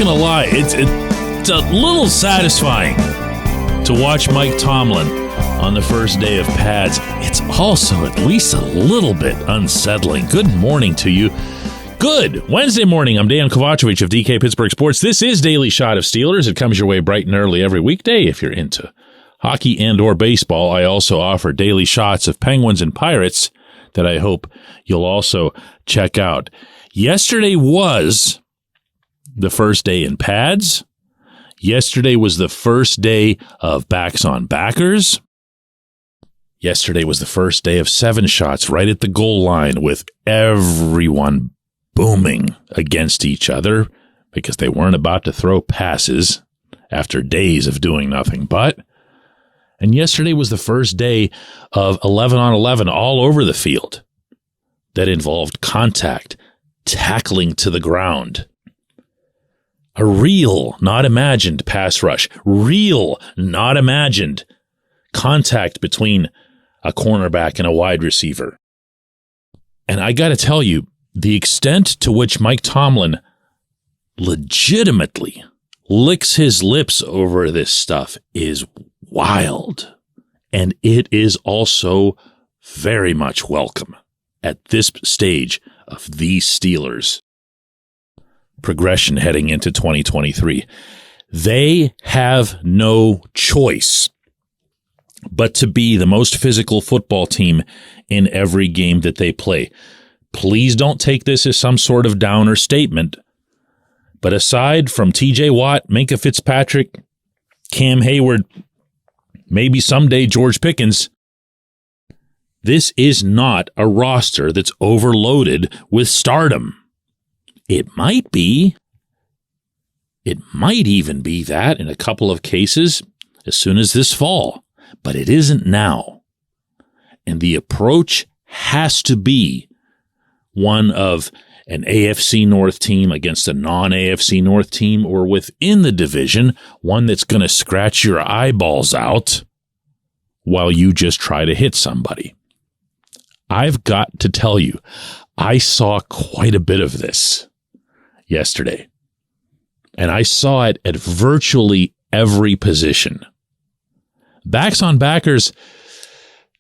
going to lie, it's a little satisfying to watch Mike Tomlin on the first day of pads. It's also at least a little bit unsettling. Good morning to you. Good Wednesday morning. I'm Dejan Kovacevic of DK Pittsburgh Sports. This is Daily Shot of Steelers. It comes your way bright and early every weekday if you're into hockey and or baseball. I also offer daily shots of Penguins and Pirates that I hope you'll also check out. Yesterday was the first day in pads. Yesterday was the first day of backs on backers. Yesterday was the first day of 7 shots right at the goal line with everyone booming against each other because they weren't about to throw passes after days of doing nothing but. And yesterday was the first day of 11 on 11 all over the field that involved contact, tackling to the ground. A real, not imagined pass rush. Real, not imagined contact between a cornerback and a wide receiver. And I got to tell you, the extent to which Mike Tomlin legitimately licks his lips over this stuff is wild. And it is also very much welcome at this stage of these Steelers' progression heading into 2023. They have no choice but to be the most physical football team in every game that they play. Please don't take this as some sort of downer statement. But aside from TJ Watt, Minkah Fitzpatrick, Cam Hayward, maybe someday George Pickens, this is not a roster that's overloaded with stardom. It might be. It might even be that in a couple of cases as soon as this fall. But it isn't now. And the approach has to be one of an AFC North team against a non-AFC North team, or within the division, one that's going to scratch your eyeballs out while you just try to hit somebody. I've got to tell you, I saw quite a bit of this yesterday. And I saw it at virtually every position. Backs on backers,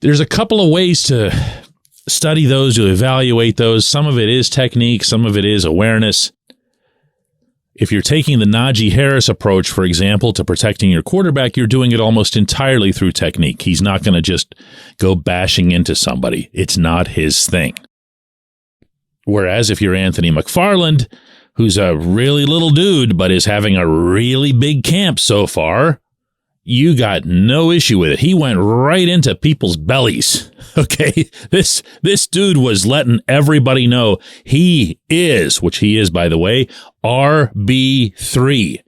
there's a couple of ways to study those, to evaluate those. Some of it is technique, some of it is awareness. If you're taking the Najee Harris approach, for example, to protecting your quarterback, you're doing it almost entirely through technique. He's not going to just go bashing into somebody. It's not his thing. Whereas if you're Anthony McFarland, who's a really little dude but is having a really big camp so far, you got no issue with it. He went right into people's bellies. Okay, this dude was letting everybody know he is, which he is, by the way, RB3.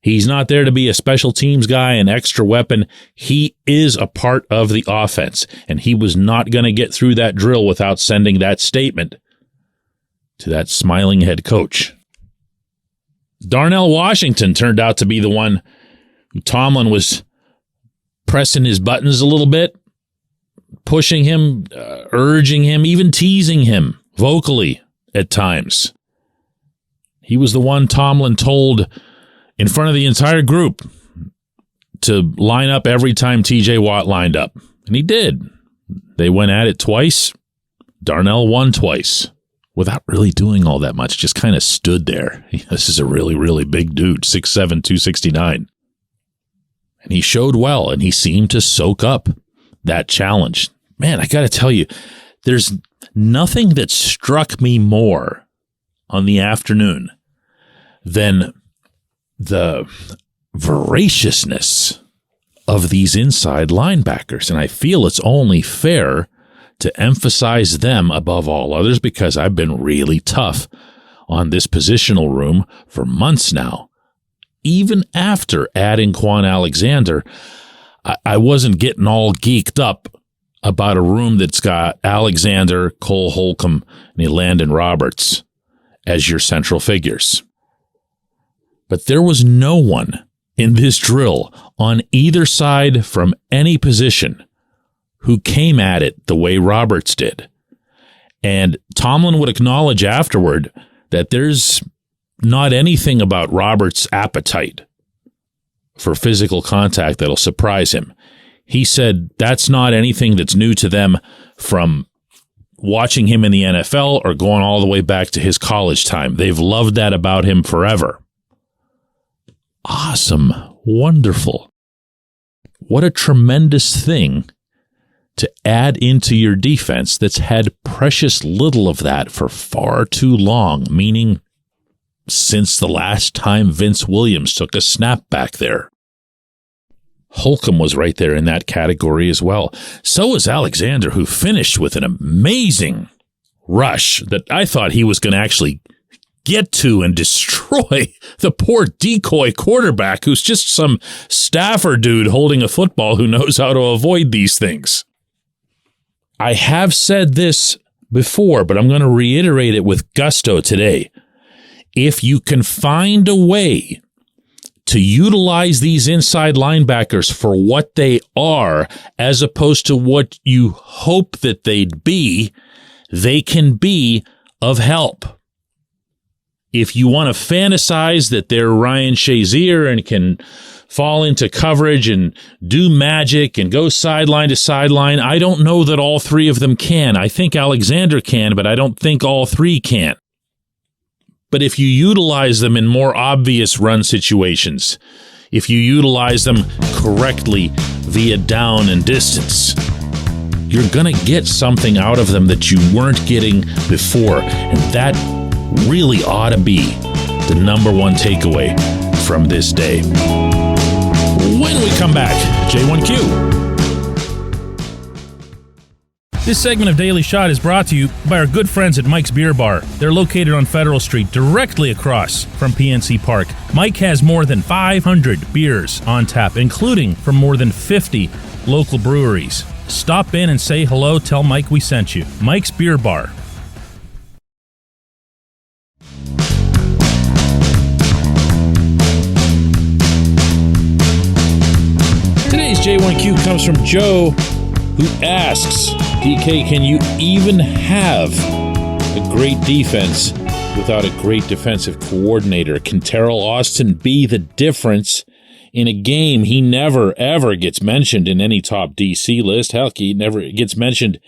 He's not there to be a special teams guy, an extra weapon. He is a part of the offense, and he was not going to get through that drill without sending that statement to that smiling head coach. Darnell Washington turned out to be the one Tomlin was pressing his buttons a little bit, pushing him, urging him, even teasing him vocally at times. He was the one Tomlin told in front of the entire group to line up every time TJ Watt lined up. And he did. They went at it twice. Darnell won twice without really doing all that much, just kind of stood there. This is a really, really big dude, 6'7", 269. And he showed well, and he seemed to soak up that challenge. Man, I got to tell you, there's nothing that struck me more on the afternoon than the voraciousness of these inside linebackers. And I feel it's only fair to emphasize them above all others because I've been really tough on this positional room for months now. Even after adding Quan Alexander, I wasn't getting all geeked up about a room that's got Alexander, Cole Holcomb, and Landon Roberts as your central figures. But there was no one in this drill on either side from any position who came at it the way Roberts did. And Tomlin would acknowledge afterward that there's not anything about Robert's appetite for physical contact that'll surprise him. He said that's not anything that's new to them from watching him in the NFL or going all the way back to his college time. They've loved that about him forever. Awesome. Wonderful. What a tremendous thing to add into your defense that's had precious little of that for far too long, meaning since the last time Vince Williams took a snap back there. Holcomb was right there in that category as well. So was Alexander, who finished with an amazing rush that I thought he was going to actually get to and destroy the poor decoy quarterback who's just some staffer dude holding a football who knows how to avoid these things. I have said this before, but I'm going to reiterate it with gusto today. If you can find a way to utilize these inside linebackers for what they are, as opposed to what you hope that they'd be, they can be of help. If you want to fantasize that they're Ryan Shazier and can fall into coverage and do magic and go sideline to sideline, I don't know that all three of them can. I think Alexander can, but I don't think all three can. But if you utilize them in more obvious run situations, if you utilize them correctly via down and distance, you're going to get something out of them that you weren't getting before. And that really ought to be the number one takeaway from this day. When we come back, J1Q. This segment of Daily Shot is brought to you by our good friends at Mike's Beer Bar. They're located on Federal Street, directly across from PNC Park. Mike has more than 500 beers on tap, including from more than 50 local breweries. Stop in and say hello. Tell Mike we sent you. Mike's Beer Bar. Today's J1Q comes from Joe, who asks, DK, can you even have a great defense without a great defensive coordinator? Can Terrell Austin be the difference in a game? He never, ever gets mentioned in any top DC list. Hell, he never gets mentioned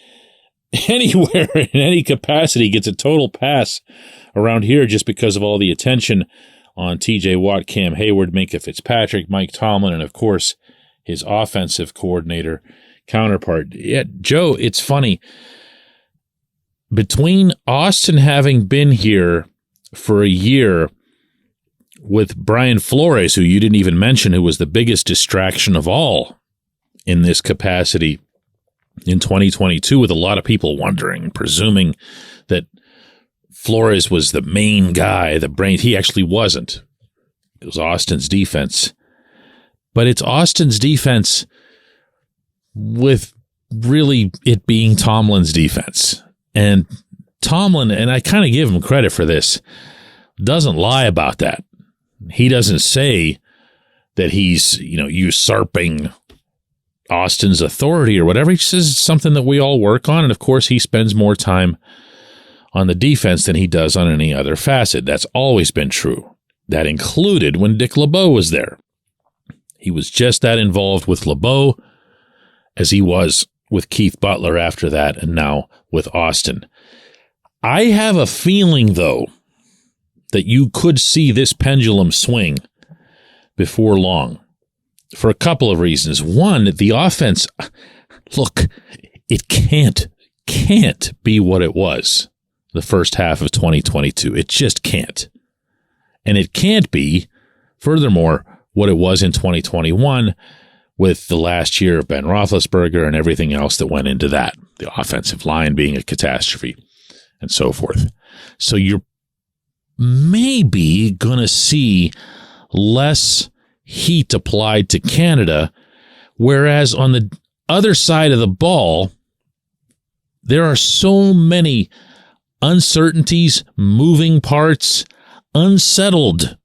anywhere in any capacity. Gets a total pass around here just because of all the attention on TJ Watt, Cam Hayward, Minkah Fitzpatrick, Mike Tomlin, and of course, his offensive coordinator counterpart. Yeah, Joe, it's funny. Between Austin having been here for a year with Brian Flores, who you didn't even mention, who was the biggest distraction of all in this capacity in 2022, with a lot of people wondering, presuming that Flores was the main guy, the brain. He actually wasn't. It was Austin's defense. But it's Austin's defense with really it being Tomlin's defense. And Tomlin, and I kind of give him credit for this, doesn't lie about that. He doesn't say that he's, usurping Austin's authority or whatever. He says it's something that we all work on. And of course, he spends more time on the defense than he does on any other facet. That's always been true. That included when Dick LeBeau was there. He was just that involved with LeBeau as he was with Keith Butler after that, and now with Austin. I have a feeling, though, that you could see this pendulum swing before long for a couple of reasons. One, the offense, look, it can't be what it was the first half of 2022. It just can't. And it can't be, furthermore, what it was in 2021 with the last year of Ben Roethlisberger and everything else that went into that, the offensive line being a catastrophe and so forth. So you're maybe going to see less heat applied to Canada, whereas on the other side of the ball, there are so many uncertainties, moving parts, unsettled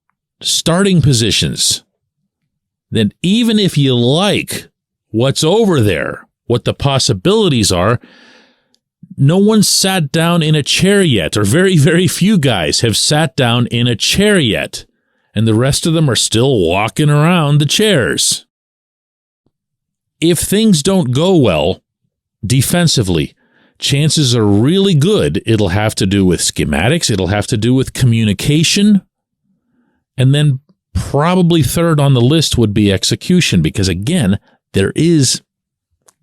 starting positions, that even if you like what's over there, what the possibilities are, no one sat down in a chair yet, or very, very few guys have sat down in a chair yet, and the rest of them are still walking around the chairs. If things don't go well defensively, chances are really good it'll have to do with schematics, it'll have to do with communication, and then probably third on the list would be execution, because again, there is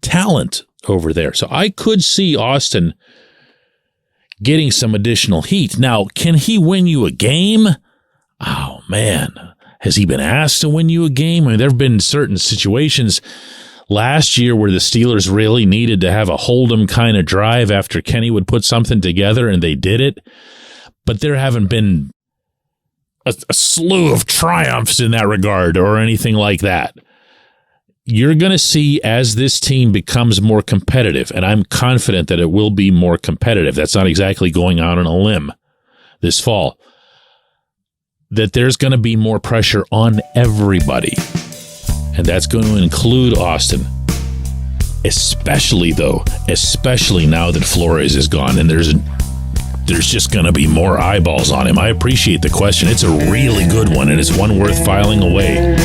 talent over there. So I could see Austin getting some additional heat. Now, can he win you a game? Oh, man. Has he been asked to win you a game? I mean, there have been certain situations last year where the Steelers really needed to have a hold-em kind of drive after Kenny would put something together, and they did it. But there haven't been a slew of triumphs in that regard or anything like that. You're going to see, as this team becomes more competitive, and I'm confident that it will be more competitive. That's not exactly going out on a limb this fall, that there's going to be more pressure on everybody. And that's going to include Austin. Especially now that Flores is gone, and there's just going to be more eyeballs on him. I appreciate the question. It's a really good one, and it's one worth filing away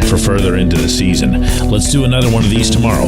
for further into the season. Let's do another one of these tomorrow.